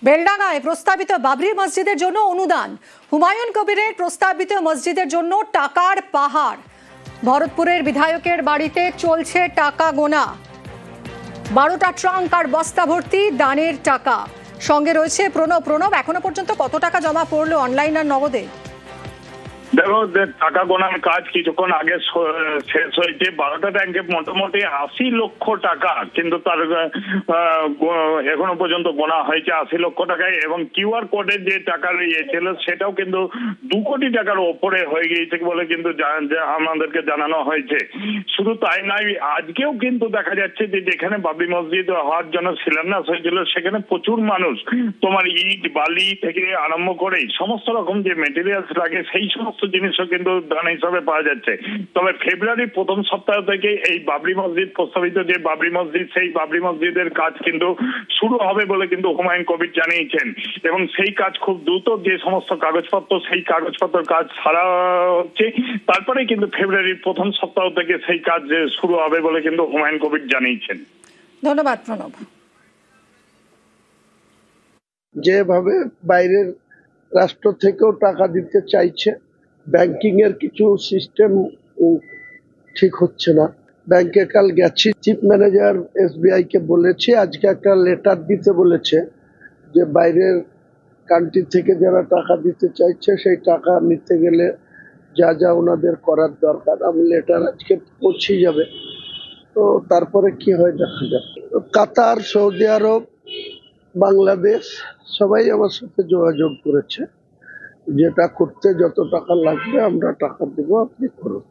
বেলডাঙ্গায় প্রস্তাবিত বাবরি মসজিদের জন্য অনুদান। হুমায়ুন কবিরের প্রস্তাবিত মসজিদের জন্য টাকার পাহাড়। ভরতপুরের বিধায়কের বাড়িতে চলছে টাকা গোনা। 12টা ট্রাঙ্ক আর বস্তা ভর্তি দানের টাকা। সঙ্গে রয়েছে প্রণব। এখনো পর্যন্ত কত টাকা জমা পড়লো অনলাইন আর নগদে? দেখো, টাকা গোনার কাজ কিছুক্ষণ আগে শেষ হয়েছে। 12টা ব্যাংকে মোটামুটি 80 লক্ষ টাকা, কিন্তু তার এখনো পর্যন্ত গোনা হয়েছে 80 লক্ষ টাকায়, এবং কিউআর কোডের যে টাকার ইয়ে ছিল সেটাও কিন্তু 2 কোটি টাকার ওপরে হয়ে গিয়েছে বলে কিন্তু আমাদেরকে জানানো হয়েছে। শুধু তাই নয়, আজকেও কিন্তু দেখা যাচ্ছে যে যেখানে বাবরি মসজিদ হওয়ার জন্য শিলান্যাস হয়েছিল সেখানে প্রচুর মানুষ তোমার ইট বালি থেকে আরম্ভ করে সমস্ত রকম যে মেটেরিয়ালস লাগে সেই সমস্ত জিনিসও কিন্তু দান হিসাবে পাওয়া যাচ্ছে। তবে ফেব্রুয়ারির প্রথম সপ্তাহ থেকে এই বাবরি মসজিদ প্রস্তাবিত যে বাবরি মসজিদ, সেই বাবরি মসজিদের কাজ কিন্তু শুরু হবে বলে কিন্তু হুমায়ুন কবির জানিয়েছেন, এবং সেই কাজ খুব দ্রুত যে সমস্ত কাগজপত্র সেই কাগজপত্র কাজ সারা হচ্ছে, তারপরে কিন্তু ফেব্রুয়ারির প্রথম সপ্তাহ থেকে সেই কাজ শুরু হবে বলে কিন্তু হুমায়ুন কবির জানিয়েছেন। ধন্যবাদ প্রণব। যেভাবে বাইরের রাষ্ট্র থেকেও টাকা দিতে চাইছে, ব্যাংকিং এর কিছু সিস্টেম ঠিক হচ্ছে না। ব্যাংকে কাল গেছি, চিফ ম্যানেজার এসবিআই কে বলেছে আজকে একটা লেটার দিতে বলেছে যে বাইরের কান্ট্রি থেকে যারা টাকা দিতে চাইছে সেই টাকা নিতে গেলে যা যা ওনাদের করার দরকার। আমি লেটার আজকে পৌঁছে যাবে, তো তারপরে কি হয় দেখা যাক। কাতার, সৌদি আরব, বাংলাদেশ সবাই আমার সাথে যোগাযোগ করেছে, যেটা করতে যত টাকা লাগবে আমরা টাকা দেবো, আপনি করুন।